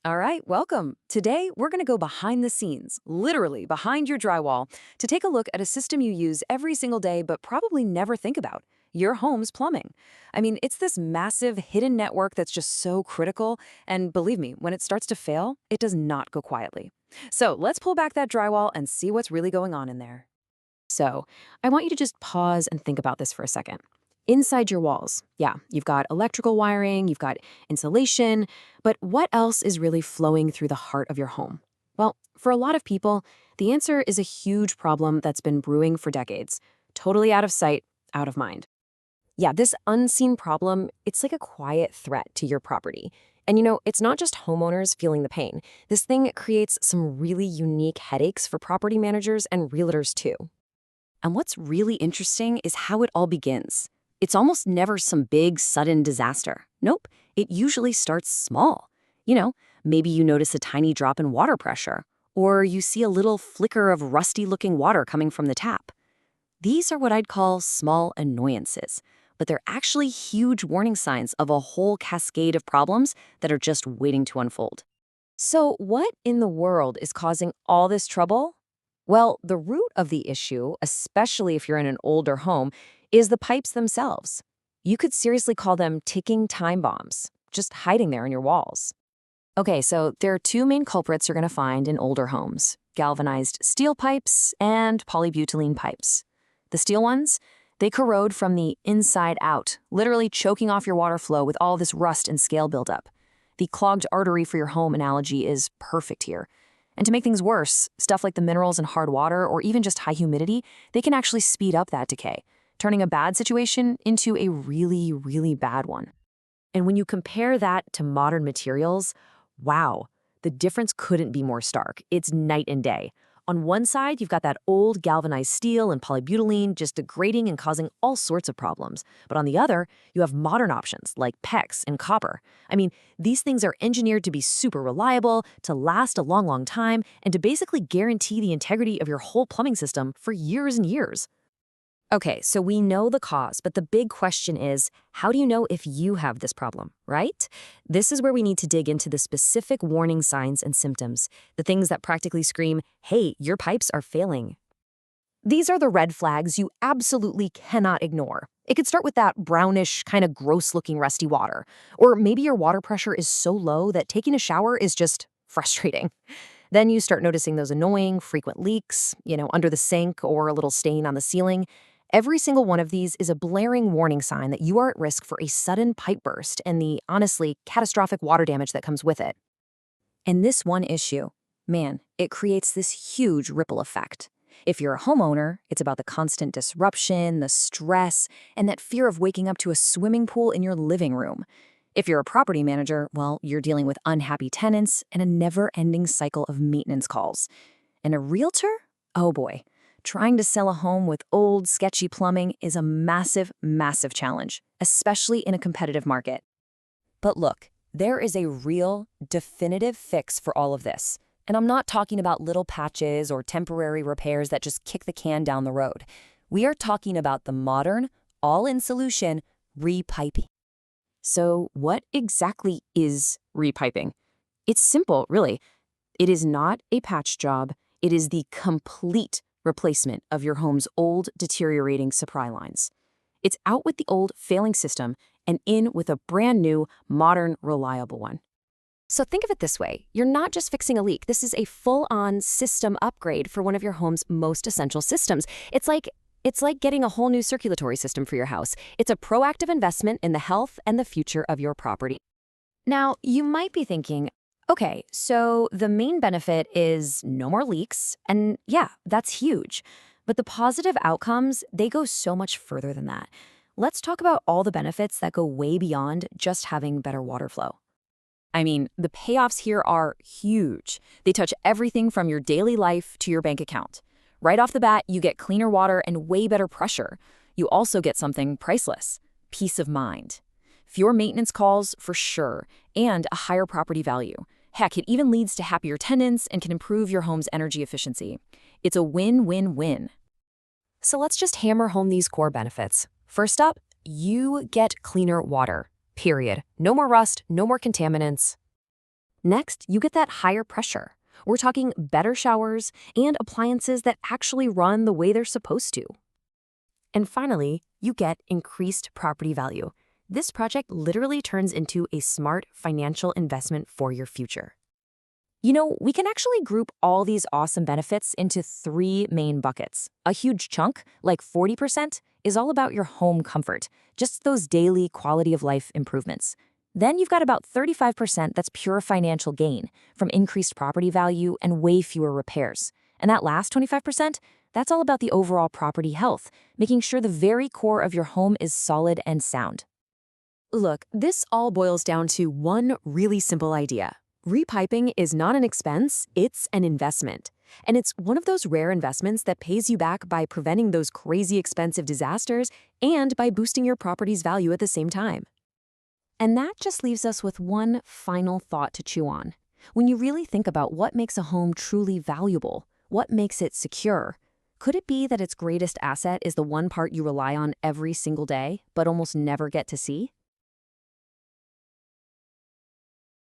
All right, welcome. Today, we're going to go behind the scenes, literally behind your drywall, to take a look at a system you use every single day but probably never think about your home's plumbing. I mean, it's this massive hidden network that's just so critical, and believe me, when it starts to fail, it does not go quietly. So let's pull back that drywall and see what's really going on in there. So, I want you to just pause and think about this for a second. Inside your walls, yeah, you've got electrical wiring, you've got insulation, but what else is really flowing through the heart of your home? Well, for a lot of people, the answer is a huge problem that's been brewing for decades. Totally out of sight, out of mind. Yeah, this unseen problem, it's like a quiet threat to your property. And it's not just homeowners feeling the pain. This thing creates some really unique headaches for property managers and realtors too. And what's really interesting is how it all begins. It's almost never some big, sudden disaster. Nope, it usually starts small. You know, maybe you notice a tiny drop in water pressure, or you see a little flicker of rusty-looking water coming from the tap. These are what I'd call small annoyances, but they're actually huge warning signs of a whole cascade of problems that are just waiting to unfold. So, what in the world is causing all this trouble? Well, the root of the issue, especially if you're in an older home, is the pipes themselves. You could seriously call them ticking time bombs, just hiding there in your walls. Okay, so there are two main culprits you're going to find in older homes: galvanized steel pipes and polybutylene pipes. The steel ones, they corrode from the inside out, literally choking off your water flow with all this rust and scale buildup. The clogged artery for your home analogy is perfect here. And to make things worse, stuff like the minerals in hard water or even just high humidity, they can actually speed up that decay, turning a bad situation into a really, really bad one. And when you compare that to modern materials, wow, the difference couldn't be more stark. It's night and day. On one side, you've got that old galvanized steel and polybutylene just degrading and causing all sorts of problems. But on the other, you have modern options like PEX and copper. I mean, these things are engineered to be super reliable, to last a long, long time, and to basically guarantee the integrity of your whole plumbing system for years and years. Okay, so we know the cause, but the big question is, how do you know if you have this problem, right? This is where we need to dig into the specific warning signs and symptoms, the things that practically scream, hey, your pipes are failing. These are the red flags you absolutely cannot ignore. It could start with that brownish, kind of gross-looking rusty water. Or maybe your water pressure is so low that taking a shower is just frustrating. Then you start noticing those annoying, frequent leaks, under the sink or a little stain on the ceiling. Every single one of these is a blaring warning sign that you are at risk for a sudden pipe burst and the, honestly, catastrophic water damage that comes with it. And this one issue, man, it creates this huge ripple effect. If you're a homeowner, it's about the constant disruption, the stress, and that fear of waking up to a swimming pool in your living room. If you're a property manager, well, you're dealing with unhappy tenants and a never-ending cycle of maintenance calls. And a realtor? Oh boy. Trying to sell a home with old, sketchy plumbing is a massive, massive challenge, especially in a competitive market. But look, there is a real, definitive fix for all of this. And I'm not talking about little patches or temporary repairs that just kick the can down the road. We are talking about the modern, all-in solution, repiping. So what exactly is repiping? It's simple, really. It is not a patch job. It is the complete replacement of your home's old, deteriorating supply lines. It's out with the old, failing system and in with a brand new, modern, reliable one. So think of it this way. You're not just fixing a leak. This is a full-on system upgrade for one of your home's most essential systems. It's like getting a whole new circulatory system for your house. It's a proactive investment in the health and the future of your property. Now, you might be thinking, okay, so the main benefit is no more leaks, and yeah, that's huge. But the positive outcomes, they go so much further than that. Let's talk about all the benefits that go way beyond just having better water flow. I mean, the payoffs here are huge. They touch everything from your daily life to your bank account. Right off the bat, you get cleaner water and way better pressure. You also get something priceless: peace of mind. Fewer maintenance calls, for sure, and a higher property value. Heck, it even leads to happier tenants and can improve your home's energy efficiency. It's a win-win-win. So let's just hammer home these core benefits. First up, you get cleaner water, period. No more rust, no more contaminants. Next, you get that higher pressure. We're talking better showers and appliances that actually run the way they're supposed to. And finally, you get increased property value. This project literally turns into a smart financial investment for your future. You know, we can actually group all these awesome benefits into 3 main buckets. A huge chunk, like 40%, is all about your home comfort, just those daily quality of life improvements. Then you've got about 35% that's pure financial gain from increased property value and way fewer repairs. And that last 25%, that's all about the overall property health, making sure the very core of your home is solid and sound. Look, this all boils down to one really simple idea. Repiping is not an expense, it's an investment. And it's one of those rare investments that pays you back by preventing those crazy expensive disasters and by boosting your property's value at the same time. And that just leaves us with one final thought to chew on. When you really think about what makes a home truly valuable, what makes it secure, could it be that its greatest asset is the one part you rely on every single day, but almost never get to see?